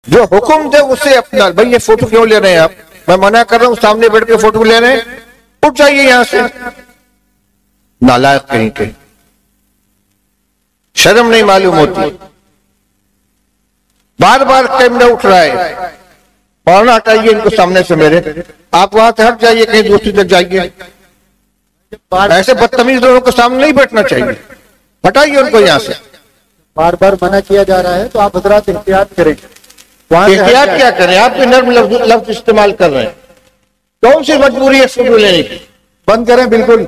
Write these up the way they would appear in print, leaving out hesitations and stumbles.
جو حکم دے اسے اپنا. بھائی یہ فوٹو کیوں لے رہے ہیں آپ؟ میں منع کر رہا ہوں، سامنے بیٹھ کے فوٹو لے رہے ہیں، اٹھ جائیے یہاں سے. نالائق کہیں کے، شرم نہیں معلوم ہوتی. بار بار کیمرہ اٹھ رہا ہے، مولانا ہٹائیے ان کو سامنے سے میرے. آپ وہاں سے ہٹ جائیے، کہیں دوسری تک جائیے. ایسے بدتمیز لوگوں کو سامنے نہیں بیٹھنا چاہیے. ہٹائیے ان کو یہاں سے. بار بار منع کیا جا رہا ہے تو آپ حضرات احتیاط کریں. احتیاط کیا کریں؟ آپ بھی نرم لفظ استعمال کر رہے ہیں. کون سی مجبوری ہے فوٹو لینے کی؟ بند کریں بالکل.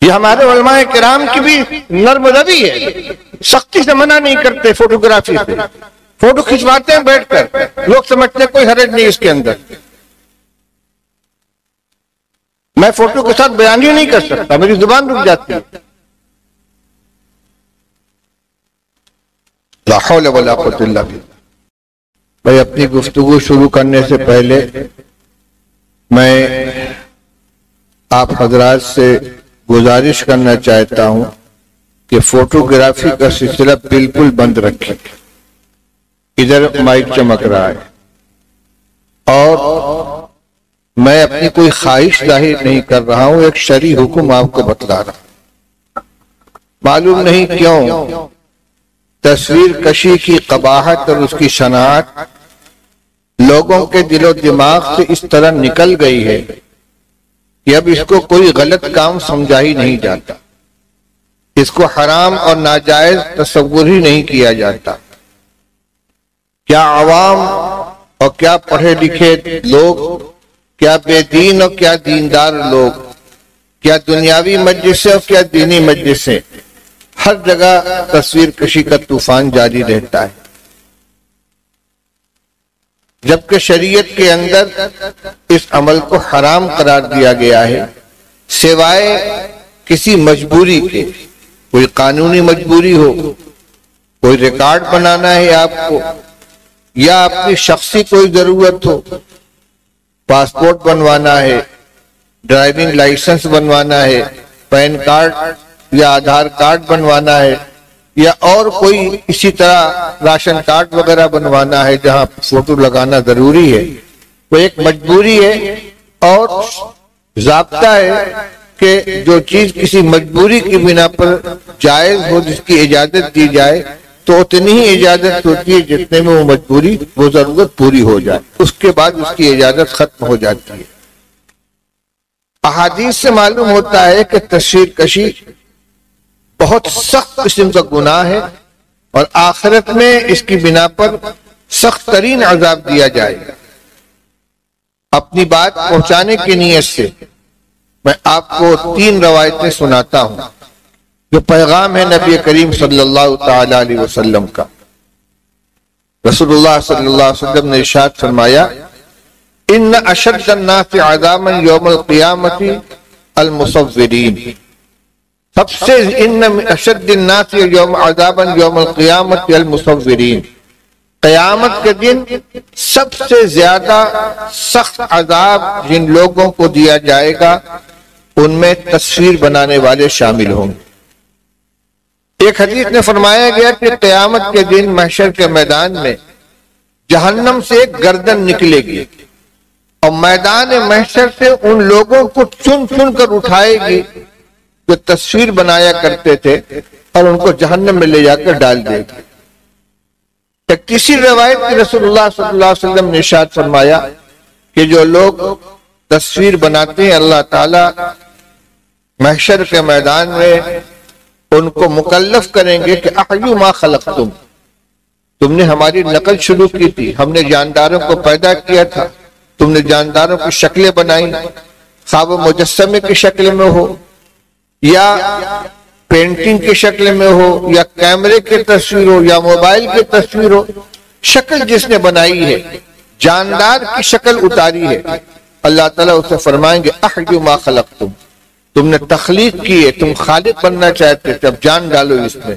یہ ہمارے علماء کرام کی بھی نرم روی ہے، سختی سے منع نہیں کرتے فوٹوگرافی سے. فوٹو کھنچواتے ہیں بیٹھ کر، لوگ سمجھتے ہیں کوئی حرج نہیں اس کے اندر. میں فوٹو کے ساتھ بیان ہی نہیں کر سکتا، میری زبان رک جاتی ہے. لا حول ولا قوت الا باللہ. بھائی اپنی گفتگو شروع کرنے سے پہلے میں آپ حضرات سے گزارش کرنا چاہتا ہوں کہ فوٹوگرافی کا سلسلہ بالکل بند رکھیں. ادھر مائک چمک رہا ہے اور میں اپنی کوئی خواہش ظاہر نہیں کر رہا ہوں، ایک شرعی حکم آپ کو بتلا رہا ہوں. معلوم نہیں کیوں تصویر کشی کی قباحت اور اس کی شناعت لوگوں کے دل و دماغ سے اس طرح نکل گئی ہے کہ اب اس کو کوئی غلط کام سمجھا ہی نہیں جاتا، اس کو حرام اور ناجائز تصور ہی نہیں کیا جاتا. کیا عوام اور کیا پڑھے لکھے لوگ، کیا بے دین اور کیا دیندار لوگ، کیا دنیاوی مجلسیں اور کیا دینی مجلسیں، ہر جگہ تصویر کشی کا طوفان جاری رہتا ہے. جبکہ شریعت کے اندر اس عمل کو حرام قرار دیا گیا ہے، سوائے کسی مجبوری کے. کوئی قانونی مجبوری ہو، کوئی ریکارڈ بنانا ہے آپ کو، یا اپنی شخصی کوئی ضرورت ہو، پاسپورٹ بنوانا ہے، ڈرائیونگ لائسنس بنوانا ہے، پین کارڈ یا آدھار کارڈ بنوانا ہے، یا اور کوئی اسی طرح راشن کارڈ وغیرہ بنوانا ہے جہاں فوٹو لگانا ضروری ہے. وہ ایک مجبوری ہے اور ضابطہ ہے کہ جو چیز کسی مجبوری کی بنا پر جائز ہو، جس کی اجازت دی جائے تو اتنی ہی اجازت ہوتی ہے جتنے میں وہ مجبوری، وہ ضرورت پوری ہو جائے. اس کے بعد اس کی اجازت ختم ہو جاتی ہے. احادیث سے معلوم ہوتا ہے کہ تصویر کشی بہت سخت قسم کا گناہ ہے اور آخرت میں اس کی بنا پر سخت ترین عذاب دیا جائے گا. اپنی بات پہنچانے کی نیت سے میں آپ کو 3 روایتیں سناتا ہوں جو پیغام ہے نبی کریم صلی اللہ تعالی علیہ وسلم کا. رسول اللہ صلی اللہ علیہ وسلم نے ارشاد فرمایا: ان اشد الناس عذابا یوم القیامت المصورین. سب سے ان اشد الناس عذابا یوم القیامت المصورین. قیامت کے دن سب سے زیادہ سخت عذاب جن لوگوں کو دیا جائے گا ان میں تصویر بنانے والے شامل ہوں گے. ایک حدیث میں فرمایا گیا کہ قیامت کے دن محشر کے میدان میں جہنم سے ایک گردن نکلے گی اور میدان محشر سے ان لوگوں کو چن چن کر اٹھائے گی جو تصویر بنایا کرتے تھے اور ان کو جہنم میں لے جا کر ڈال دے گی. ایک تیسری روایت میں رسول اللہ صلی اللہ علیہ وسلم نے ارشاد فرمایا کہ جو لوگ تصویر بناتے ہیں اللہ تعالی محشر کے میدان میں ان کو مکلف کریں گے کہ احیوا ما خلقتم. تم نے ہماری نقل شروع کی تھی، ہم نے جانداروں کو پیدا کیا تھا، تم نے جانداروں کی شکلیں بنائی، خواب مجسمے کی شکل میں ہو یا پینٹنگ کی شکل میں ہو یا کیمرے کی تصویر ہو یا موبائل کی تصویر ہو، شکل جس نے بنائی ہے، جاندار کی شکل اتاری ہے، اللہ تعالیٰ اسے فرمائیں گے احیوا ما خلقتم. تم نے تخلیق کی ہے، تم خالق بننا چاہتے تھے، اب جان ڈالو اس میں.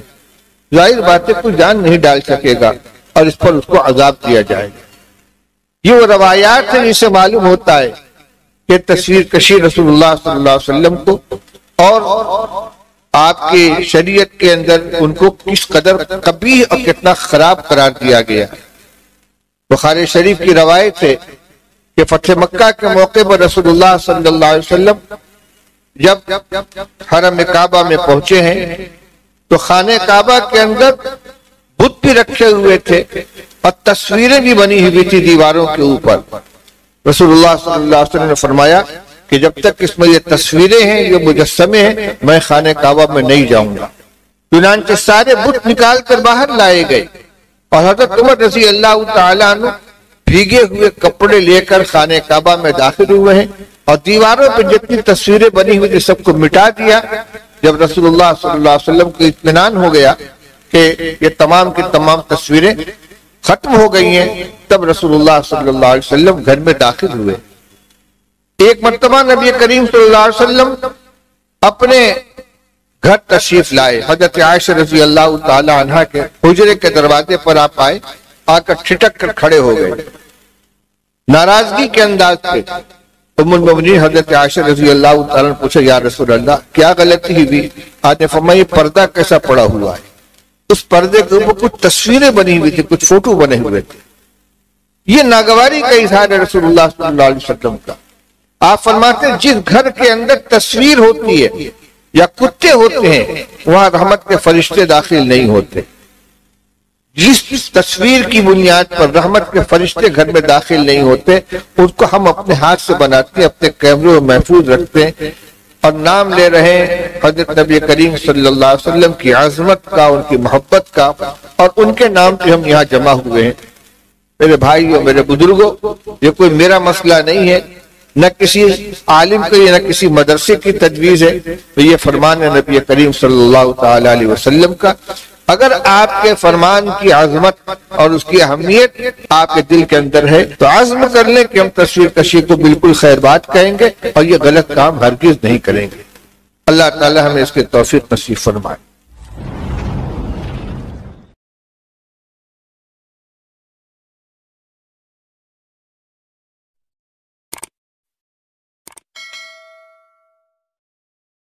ظاہر بات ہے کوئی جان نہیں ڈال سکے گا اور اس پر اس کو عذاب دیا جائے گا. یہ وہ روایات ہیں جس سے معلوم ہوتا ہے کہ تصویر کشی رسول اللہ صلی اللہ علیہ وسلم کو اور آپ کی شریعت کے اندر ان کو کس قدر قبیح اور کتنا خراب قرار دیا گیا۔ بخاری شریف کی روایت ہے کہ فتح مکہ کے موقع پر رسول اللہ صلی اللہ علیہ وسلم جب حرم کعبہ میں پہنچے ہیں تو خانہ کعبہ کے اندر بت بھی رکھے ہوئے تھے اور تصویریں بھی بنی ہوئی تھی دیواروں کے اوپر۔ رسول اللہ صلی اللہ علیہ وسلم نے فرمایا کہ جب تک اس میں یہ تصویریں ہیں، یہ مجسمے ہیں، میں خانہ کعبہ میں نہیں جاؤں گا۔ چنانچہ سارے بت نکال کر باہر لائے گئے اور حضرت عمر رضی اللہ تعالیٰ عنہ بھیگے ہوئے کپڑے لے کر خانہ کعبہ میں داخل ہوئے ہیں اور دیواروں پہ جتنی تصویریں بنی ہوئی تھی سب کو مٹا دیا۔ جب رسول اللہ صلی اللہ علیہ وسلم کو اطمینان ہو گیا کہ یہ تمام کی تمام تصویریں ختم ہو گئی ہیں، تب رسول اللہ صلی اللہ علیہ وسلم گھر میں داخل ہوئے۔ ایک مرتبہ نبی کریم صلی اللہ علیہ وسلم اپنے گھر تشریف لائے۔ حضرت عائشہ رضی اللہ تعالی عنہ کے حجرے کے دروازے پر آپ آئے، آ کر ٹھٹک کر کھڑے ہو گئے، ناراضگی کے انداز سے۔ ام المؤمنین حضرت عائشہ رضی اللہ تعالیٰ نے پوچھا، یا رسول اللہ کیا غلطی ہوئی؟ آپ نے فرمایا یہ پردہ کیسا پڑا ہوا ہے؟ اس پردے کے اوپر کچھ تصویریں بنی ہوئی تھی، کچھ فوٹو بنے ہوئے تھے۔ یہ ناگواری کا اظہار ہے رسول اللہ صلی اللہ علیہ وسلم کا۔ آپ فرماتے ہیں جس گھر کے اندر تصویر ہوتی ہے یا کتے ہوتے ہیں وہاں رحمت کے فرشتے داخل نہیں ہوتے۔ جس تصویر کی بنیاد پر رحمت کے فرشتے گھر میں داخل نہیں ہوتے اس کو ہم اپنے ہاتھ سے بناتے ہیں، اپنے کیمرے میں محفوظ رکھتے ہیں اور نام لے رہے ہیں حضرت نبی کریم صلی اللہ علیہ وسلم کی عظمت کا، ان کی محبت کا، اور ان کے نام پہ ہم یہاں جمع ہوئے ہیں۔ میرے بھائیوں، میرے بزرگوں، یہ کوئی میرا مسئلہ نہیں ہے، نہ کسی عالم کی نہ کسی مدرسے کی تجویز ہے، یہ فرمان ہے نبی کریم صلی اللہ تعالی علیہ وسلم کا۔ اگر آپ کے فرمان کی عظمت اور اس کی اہمیت آپ کے دل کے اندر ہے تو عزم کر لیں کہ ہم تصویر کشی کو بالکل خیر بات کہیں گے اور یہ غلط کام ہرگز نہیں کریں گے۔ اللہ تعالی ہمیں اس کے توفیق نصیب فرمائے۔